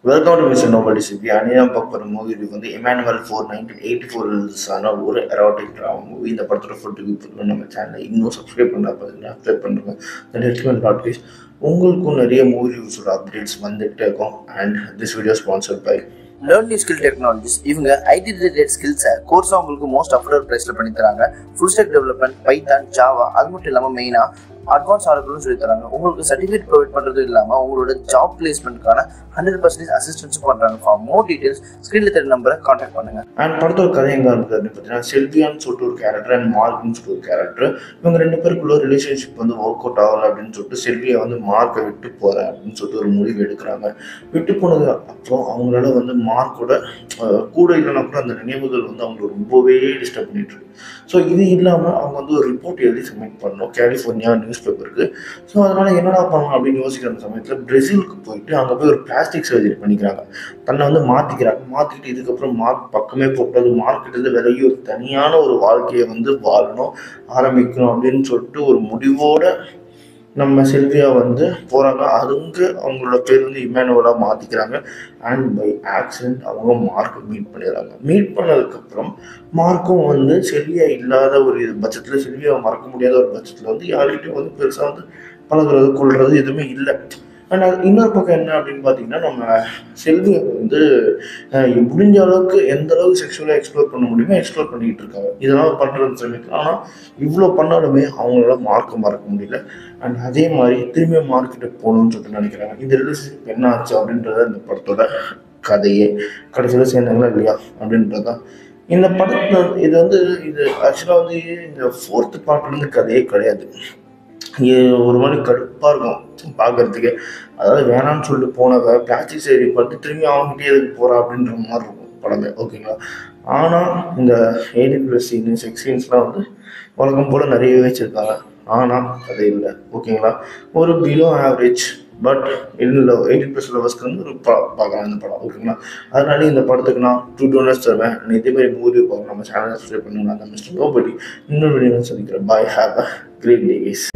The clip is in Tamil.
Welcome to mister Noble DCP. அனிதான் பார்க்க போகிற மூவி வந்து இமானுவல் 4 1984 ரிலீஸான ஒரு எரோட்டிக் ட்ராமா மூவி. இந்த படத்தோட ஃபுல் ரிவ்யூ நம்ம சேனலை இன்னும் சப்ஸ்கிரைப் பண்ணா பார்த்தீங்கன்னா சப்ஸ்கிரைப் பண்ணுங்க. உங்களுக்கும் நிறைய மூவி ரிவ்யூஸோட அப்டேட்ஸ் வந்துகிட்டே இருக்கும். And this video sponsored by Learn New Skill Technologies. இவங்க ஐடி ரிலேட்டட் ஸ்கில்ஸை கோர்ஸாக உங்களுக்கு மோஸ்ட் அஃபோர்டபுள் ப்ரைஸில் பண்ணி தராங்க. Full stack development, Python, Java, அது மட்டும் இல்லாமல் மெயினாக அட்வான்ஸ் ஆர்டர்னு சொல்லி தராங்க. உங்களுக்கு சர்டிஃபிகேட் ப்ரொவைட் பண்ணுறது இல்லாமல் உங்களோட ஜாப் பிளேஸ்மெண்ட்கான 100% அசிஸ்டன்ஸும் பண்ணுறாங்க. ஃபார் மோர் டீடைல்ஸ் ஸ்க்ரீனில் தெரிய நம்பரை கான்டாக்ட் பண்ணுங்க. அண்ட் படத்தோட கதை எங்கே இருக்குது அப்படின்னு பார்த்தீங்கன்னா, செல்வியான்னு சொல்லிட்டு ஒரு கேரக்டர் அண்ட் மார்க்னு சொல்லிட்டு ஒரு கேரக்டர். இவங்க ரெண்டு பேருக்குள்ள ரிலேஷன்ஷிப் வந்து ஒர்க் அவுட் ஆகலை அப்படின்னு சொல்லிட்டு செல்வியை வந்து மார்க்கை விட்டு போகிறேன் அப்படின்னு சொல்லிட்டு ஒரு முடிவு எடுக்கிறாங்க. விட்டு போனது அப்புறம் அவங்களால வந்து மார்க்கோட கூட இல்லைன்னா கூட அந்த நினைவுகள் வந்து அவங்க ரொம்பவே டிஸ்டர்ப் பண்ணிட்டு இருக்கு. ஸோ இது இல்லாமல் அவங்க வந்து ஒரு ரிப்போர்ட் எழுதி சப்மிட் பண்ணணும் கலிஃபோர்னியா நியூஸ் பேப்பருக்கு. ஸோ அதனால என்னடா பண்ணலாம் அப்படின்னு யோசிக்கிற சமயத்தில் பிரேசிலுக்கு போயிட்டு அங்கே போய் ஒரு பிளாஸ்டிக் சர்ஜரி பண்ணிக்கிறாங்க. தன்னை வந்து மாற்றிக்கிட்டு இதுக்கப்புறம் மார்க் பக்கமே போட்டு அது மார்க்கிட்டேருந்து விலகி ஒரு தனியான ஒரு வாழ்க்கையை வந்து வாழணும் ஆரம்பிக்கணும் அப்படின்னு சொல்லிட்டு ஒரு முடிவோட நம்ம செல்வியா வந்து போகிறாங்க. அதுங்க அவங்களோட பேர் வந்து இமானுவலாக மாற்றிக்கிறாங்க. அண்ட் பை ஆக்சிடென்ட் அவங்க மார்க்கை மீட் பண்ணிடுறாங்க. மீட் பண்ணதுக்கப்புறம் மார்க்கும் வந்து செல்வியா இல்லாத ஒரு பட்சத்தில், செல்வியாவை மறக்க முடியாத ஒரு பட்சத்தில் வந்து யார்கிட்டையும் வந்து பெருசாக வந்து பழகுறது கொள்வது எதுவுமே இல்லை. அண்ட் அது இன்னொரு பக்கம் என்ன அப்படின்னு பார்த்தீங்கன்னா, நம்ம செல்வியை வந்து முடிஞ்ச அளவுக்கு எந்த அளவுக்கு செக்ஷுவலாக எக்ஸ்ப்ளோர் பண்ண முடியுமோ எக்ஸ்ப்ளோர் பண்ணிக்கிட்டு இருக்காங்க. இதெல்லாம் பண்ணுறது சமயத்தில் ஆனால் இவ்வளோ பண்ணாலுமே அவங்களால மறக்க முடியல. அண்ட் அதே மாதிரி திரும்பிய மார்க்கிட்ட போகணும்னு சொல்லிட்டு நினைக்கிறாங்க. இந்த ரிலேஷன்ஷிப் என்ன ஆச்சு அப்படின்றத இந்த படத்தோட கதையே. கடைசியில் சேர்ந்தாங்களா இல்லையா அப்படின்றதான் இந்த படத்தில். இது ஆக்சுவலாக வந்து இந்த 4th பார்ட்லேருந்து கதையே கிடையாது. ஒரு மாதிரி கடுப்பாக இருக்கும் பார்க்கறதுக்கு. அதாவது வேணான்னு சொல்லிட்டு போனதை பிளாஸ்டிக் சர்ஜரி பார்த்து திரும்பி அவங்ககிட்டே எதுக்கு போகிறா அப்படின்ற மாதிரி இருக்கும் படமே. ஓகேங்களா. ஆனால் இந்த 18+ சீனு செக்ஸ் சீன்ஸ்லாம் வந்து வழக்கம் போல் நிறையவே வச்சுருக்காங்க. ஆனால் அது இல்லை. ஓகேங்களா. ஒரு பிலோ ஆவரேஜ் பட் இல்லை 18+ லவர்ஸ்க்கு வந்து ஒரு பார்க்கலாம் இந்த படம். ஓகேங்களா. அதனால இந்த படத்துக்கு நான் 2 டோனர்ஸ் தருவேன். இதேமாதிரி மூவி பார்க்க நம்ம சேனலை சப்ஸ்கிரைப் பண்ணுங்க. நான் மிஸ்டர் நோபடி இன்னொரு வீடியோ சந்திக்கிறேன். Bye. Have a great days.